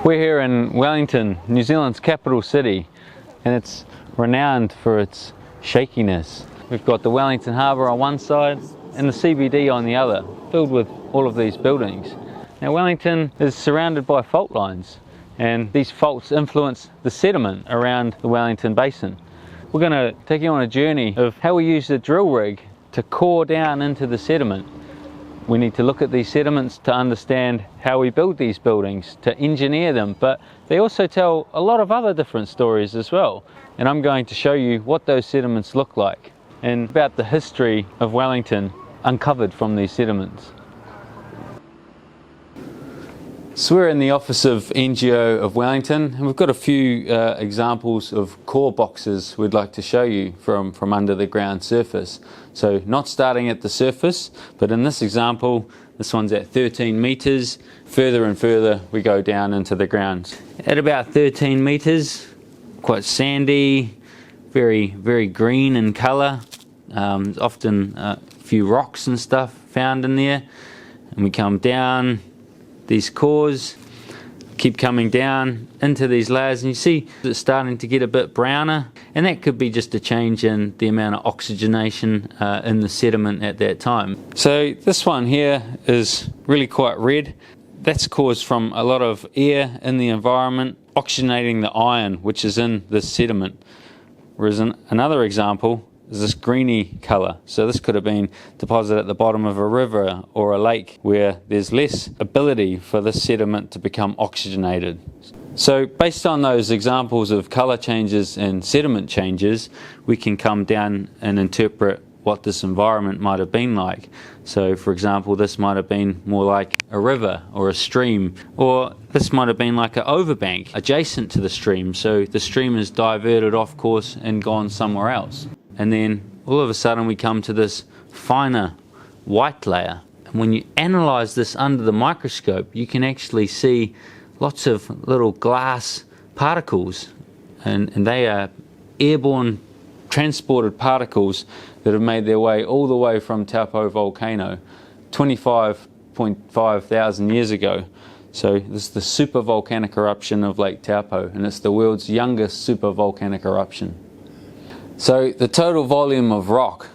We're here in Wellington, New Zealand's capital city, and it's renowned for its shakiness. We've got the Wellington Harbour on one side and the CBD on the other, filled with all of these buildings. Now Wellington is surrounded by fault lines, and these faults influence the sediment around the Wellington Basin. We're going to take you on a journey of how we use the drill rig to core down into the sediment. We need to look at these sediments to understand how we build these buildings, to engineer them, but they also tell a lot of other different stories as well. And I'm going to show you what those sediments look like and about the history of Wellington uncovered from these sediments. So we're in the office of NGO of Wellington, and we've got a few examples of core boxes we'd like to show you from under the ground surface. So not starting at the surface, but in this example, this one's at 13 meters. Further and further we go down into the ground. At about 13 meters, quite sandy, very green in color. There's often a few rocks and stuff found in there. And we come down these cores, keep coming down into these layers, and you see it's starting to get a bit browner, and that could be just a change in the amount of oxygenation in the sediment at that time. So this one here is really quite red. That's caused from a lot of air in the environment oxygenating the iron which is in this sediment. Whereas another example is this greeny colour. So this could have been deposited at the bottom of a river or a lake where there's less ability for this sediment to become oxygenated. So based on those examples of colour changes and sediment changes, we can come down and interpret what this environment might have been like. So for example, this might have been more like a river or a stream, or this might have been like an overbank adjacent to the stream. So the stream is diverted off course and gone somewhere else. And then all of a sudden we come to this finer white layer. And when you analyze this under the microscope, you can actually see lots of little glass particles. And they are airborne transported particles that have made their way all the way from Taupo volcano 25.5 thousand years ago. So this is the super volcanic eruption of Lake Taupo, and it's the world's youngest super volcanic eruption. So the total volume of rock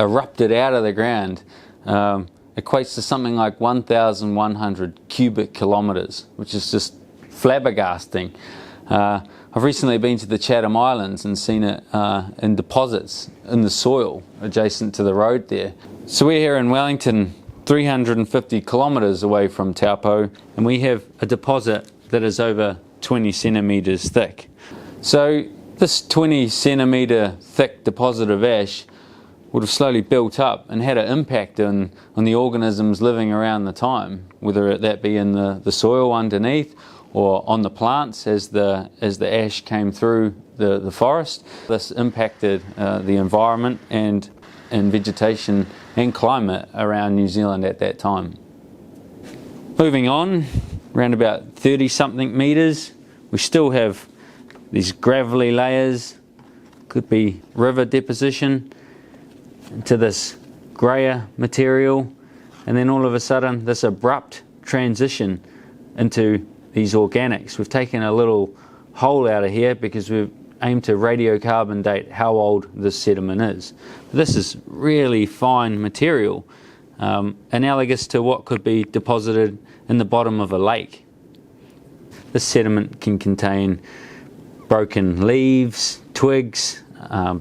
erupted out of the ground equates to something like 1,100 cubic kilometres, which is just flabbergasting. I've recently been to the Chatham Islands and seen it in deposits in the soil adjacent to the road there. So we're here in Wellington, 350 kilometres away from Taupo, and we have a deposit that is over 20 centimetres thick. So this 20 centimetre thick deposit of ash would have slowly built up and had an impact on the organisms living around the time, whether that be in the soil underneath or on the plants as the ash came through the forest. This impacted the environment and vegetation and climate around New Zealand at that time. Moving on, around about 30 something metres, we still have these gravelly layers, could be river deposition, into this greyer material, and then all of a sudden this abrupt transition into these organics. We've taken a little hole out of here because we've aimed to radiocarbon date how old this sediment is. This is really fine material, analogous to what could be deposited in the bottom of a lake. This sediment can contain broken leaves, twigs,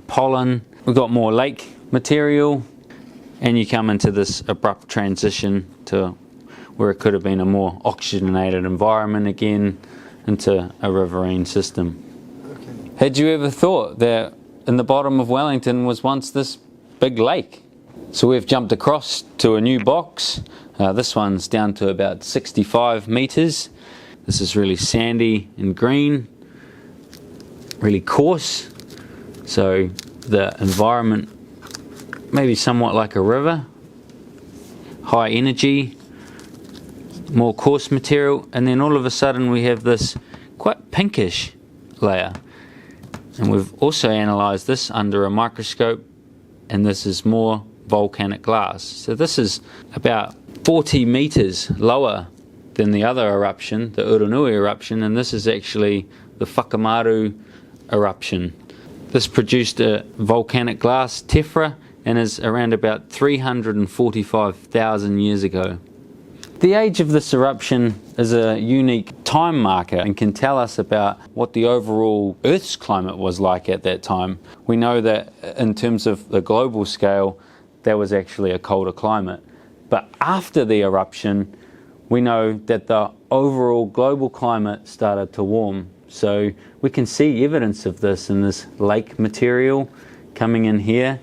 pollen. We've got more lake material, and you come into this abrupt transition to where it could have been a more oxygenated environment again into a riverine system. Okay. Had you ever thought that in the bottom of Wellington was once this big lake? So we've jumped across to a new box. This one's down to about 65 meters. This is really sandy and green, really coarse. So the environment maybe somewhat like a river, high energy, more coarse material, and then all of a sudden we have this quite pinkish layer. And we've also analysed this under a microscope, and this is more volcanic glass. So this is about 40 meters lower than the other eruption, the Urunui eruption, and this is actually the Whakamaru eruption. This produced a volcanic glass tephra and is around about 345,000 years ago. The age of this eruption is a unique time marker and can tell us about what the overall Earth's climate was like at that time. We know that in terms of the global scale, there was actually a colder climate. But after the eruption, we know that the overall global climate started to warm. So we can see evidence of this in this lake material coming in here.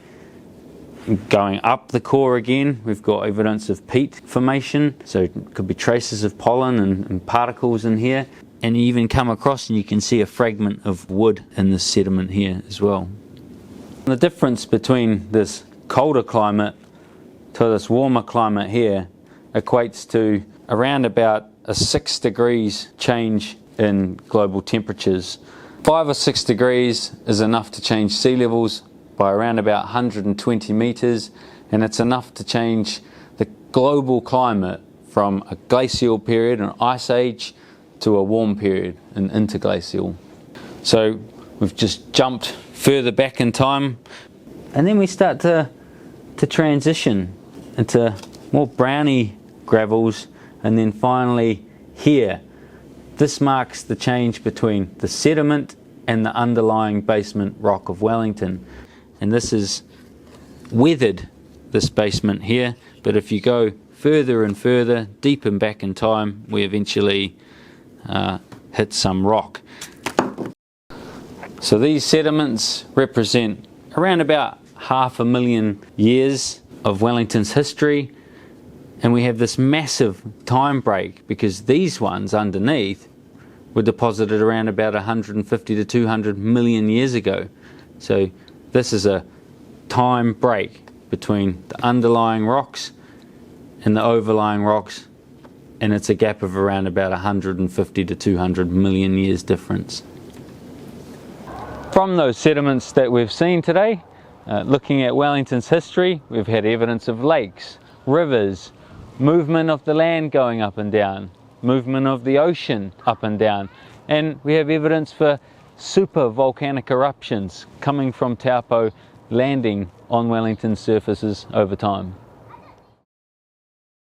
Going up the core again, we've got evidence of peat formation, so it could be traces of pollen and particles in here. And you even come across and you can see a fragment of wood in this sediment here as well. The difference between this colder climate to this warmer climate here equates to around about a 6 degrees change in global temperatures. 5 or 6 degrees is enough to change sea levels by around about 120 meters, and it's enough to change the global climate from a glacial period, an ice age, to a warm period, an interglacial. So we've just jumped further back in time, and then we start to transition into more browny gravels, and then finally here, this marks the change between the sediment and the underlying basement rock of Wellington. And this is weathered, this basement here, but if you go further and further, deep and back in time, we eventually hit some rock. So these sediments represent around about 500,000 years of Wellington's history, and we have this massive time break because these ones underneath were deposited around about 150 to 200 million years ago. So this is a time break between the underlying rocks and the overlying rocks, and it's a gap of around about 150 to 200 million years difference. From those sediments that we've seen today, looking at Wellington's history, we've had evidence of lakes, rivers, movement of the land going up and down, movement of the ocean up and down, and we have evidence for super volcanic eruptions coming from Taupo landing on Wellington's surfaces over time.